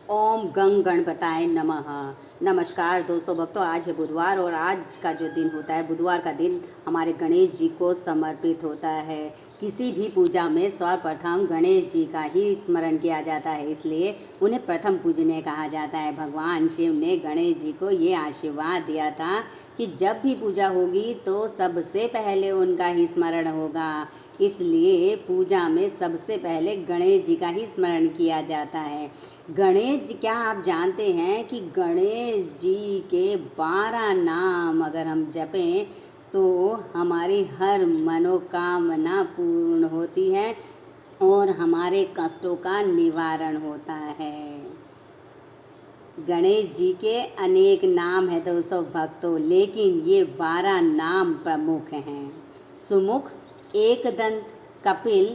ओम गंग गणपताय नमः। नमस्कार दोस्तों भक्तों, आज है बुधवार और आज का जो दिन होता है, बुधवार का दिन हमारे गणेश जी को समर्पित होता है। किसी भी पूजा में सर्वप्रथम गणेश जी का ही स्मरण किया जाता है, इसलिए उन्हें प्रथम पूजनीय कहा जाता है। भगवान शिव ने गणेश जी को ये आशीर्वाद दिया था कि जब भी पूजा होगी तो सबसे पहले उनका ही स्मरण होगा, इसलिए पूजा में सबसे पहले गणेश जी का ही स्मरण किया जाता है। गणेश जी, क्या आप जानते हैं कि गणेश जी के 12 नाम अगर हम जपें तो हमारी हर मनोकामना पूर्ण होती है और हमारे कष्टों का निवारण होता है। गणेश जी के अनेक नाम हैं दोस्तों भक्तों, लेकिन ये 12 नाम प्रमुख हैं। सुमुख, एकदंत, कपिल,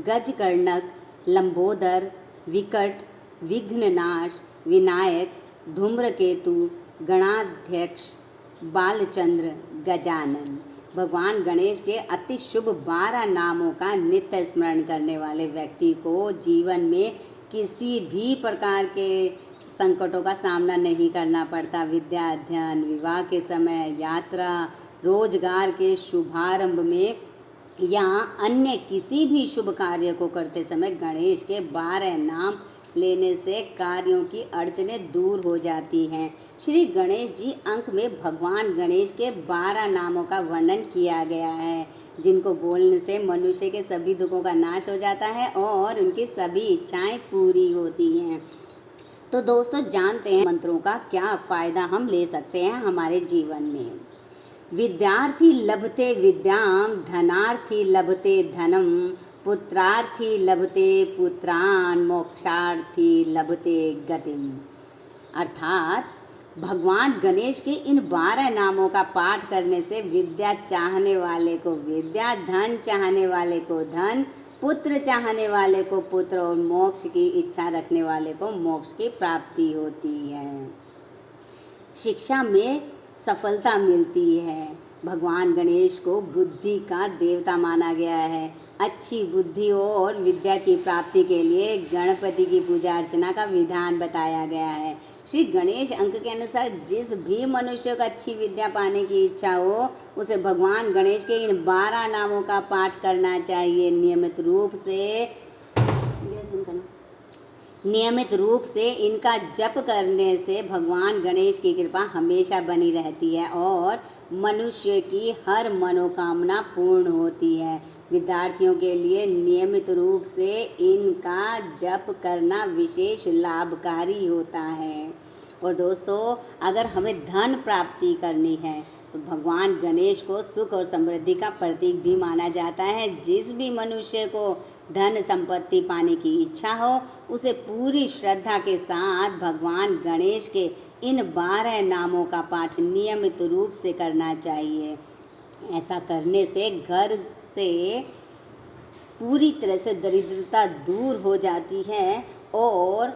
गजकर्णक, लंबोदर, विकट, विघ्ननाश, विनायक, धूम्रकेतु, गणाध्यक्ष, बालचंद्र, गजानन। भगवान गणेश के अति शुभ 12 नामों का नित्य स्मरण करने वाले व्यक्ति को जीवन में किसी भी प्रकार के संकटों का सामना नहीं करना पड़ता। विद्या अध्ययन, विवाह के समय, यात्रा, रोजगार के शुभारंभ में या अन्य किसी भी शुभ कार्य को करते समय गणेश के 12 नाम लेने से कार्यों की अड़चनें दूर हो जाती हैं। श्री गणेश जी अंक में भगवान गणेश के 12 नामों का वर्णन किया गया है, जिनको बोलने से मनुष्य के सभी दुखों का नाश हो जाता है और उनकी सभी इच्छाएं पूरी होती हैं। तो दोस्तों, जानते हैं मंत्रों का क्या फ़ायदा हम ले सकते हैं हमारे जीवन में। विद्यार्थी लभते विद्याम, धनार्थी लभते धनम, पुत्रार्थी लभते पुत्रान, मोक्षार्थी लभते गतिम। अर्थात भगवान गणेश के इन 12 नामों का पाठ करने से विद्या चाहने वाले को विद्या, धन चाहने वाले को धन, पुत्र चाहने वाले को पुत्र और मोक्ष की इच्छा रखने वाले को मोक्ष की प्राप्ति होती है। शिक्षा में सफलता मिलती है। भगवान गणेश को बुद्धि का देवता माना गया है। अच्छी बुद्धि और विद्या की प्राप्ति के लिए गणपति की पूजा अर्चना का विधान बताया गया है। श्री गणेश अंक के अनुसार जिस भी मनुष्य को अच्छी विद्या पाने की इच्छा हो, उसे भगवान गणेश के इन 12 नामों का पाठ करना चाहिए। नियमित रूप से इनका जप करने से भगवान गणेश की कृपा हमेशा बनी रहती है और मनुष्य की हर मनोकामना पूर्ण होती है। विद्यार्थियों के लिए नियमित रूप से इनका जप करना विशेष लाभकारी होता है। और दोस्तों, अगर हमें धन प्राप्ति करनी है तो भगवान गणेश को सुख और समृद्धि का प्रतीक भी माना जाता है। जिस भी मनुष्य को धन संपत्ति पाने की इच्छा हो, उसे पूरी श्रद्धा के साथ भगवान गणेश के इन 12 नामों का पाठ नियमित रूप से करना चाहिए। ऐसा करने से घर से पूरी तरह से दरिद्रता दूर हो जाती है और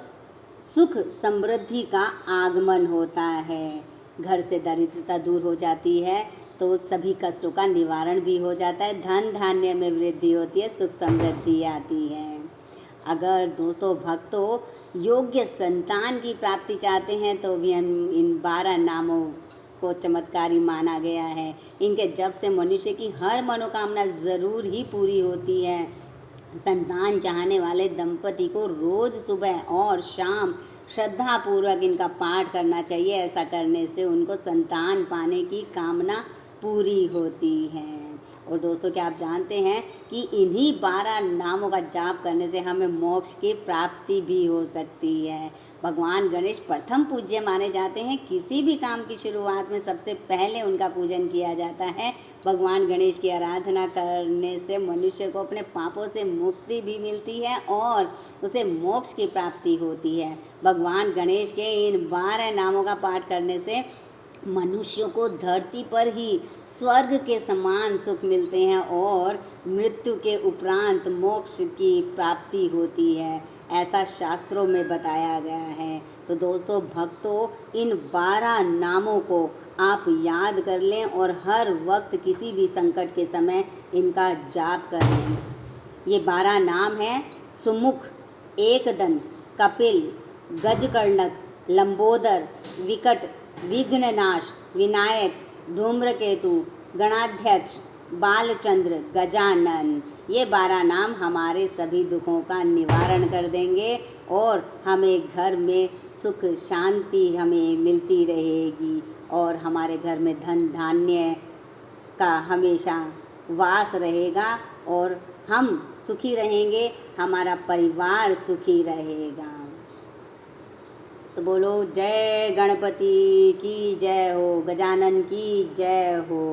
सुख समृद्धि का आगमन होता है। घर से दरिद्रता दूर हो जाती है तो सभी कष्टों का निवारण भी हो जाता है, धन धान्य में वृद्धि होती है, सुख समृद्धि आती है। अगर दोस्तों भक्तों योग्य संतान की प्राप्ति चाहते हैं तो भी हम इन 12 नामों को चमत्कारी माना गया है। इनके जप से मनुष्य की हर मनोकामना ज़रूर ही पूरी होती है। संतान चाहने वाले दंपति को रोज़ सुबह और शाम श्रद्धापूर्वक इनका पाठ करना चाहिए। ऐसा करने से उनको संतान पाने की कामना पूरी होती है। और दोस्तों, क्या आप जानते हैं कि इन्हीं 12 नामों का जाप करने से हमें मोक्ष की प्राप्ति भी हो सकती है। भगवान गणेश प्रथम पूज्य माने जाते हैं। किसी भी काम की शुरुआत में सबसे पहले उनका पूजन किया जाता है। भगवान गणेश की आराधना करने से मनुष्य को अपने पापों से मुक्ति भी मिलती है और उसे मोक्ष की प्राप्ति होती है। भगवान गणेश के इन 12 नामों का पाठ करने से मनुष्यों को धरती पर ही स्वर्ग के समान सुख मिलते हैं और मृत्यु के उपरांत मोक्ष की प्राप्ति होती है, ऐसा शास्त्रों में बताया गया है। तो दोस्तों भक्तों, इन 12 नामों को आप याद कर लें और हर वक्त किसी भी संकट के समय इनका जाप करें। ये 12 नाम हैं: सुमुख, एकदंत, कपिल, गजकर्णक, लंबोदर, विकट, विघ्ननाश, विनायक, धूम्रकेतु, गणाध्यक्ष, बालचंद्र, गजानन, ये 12 नाम हमारे सभी दुखों का निवारण कर देंगे और हमें घर में सुख शांति हमें मिलती रहेगी और हमारे घर में धन धान्य का हमेशा वास रहेगा और हम सुखी रहेंगे, हमारा परिवार सुखी रहेगा। तो बोलो जय गणपति की जय हो, गजानन की जय हो।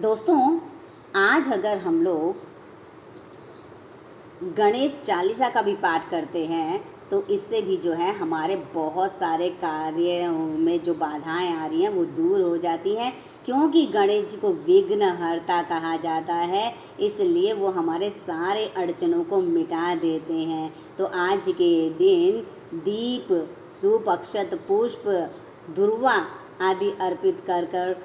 दोस्तों, आज अगर हम लोग गणेश चालीसा का भी पाठ करते हैं तो इससे भी जो है हमारे बहुत सारे कार्यों में जो बाधाएं आ रही हैं वो दूर हो जाती हैं, क्योंकि गणेश जी को विघ्नहर्ता कहा जाता है, इसलिए वो हमारे सारे अड़चनों को मिटा देते हैं। तो आज के दिन दीप, धूप, अक्षत, पुष्प, धुर्वा आदि अर्पित कर कर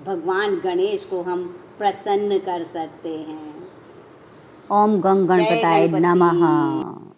भगवान गणेश को हम प्रसन्न कर सकते हैं। ओम गंग गणपताय नमः।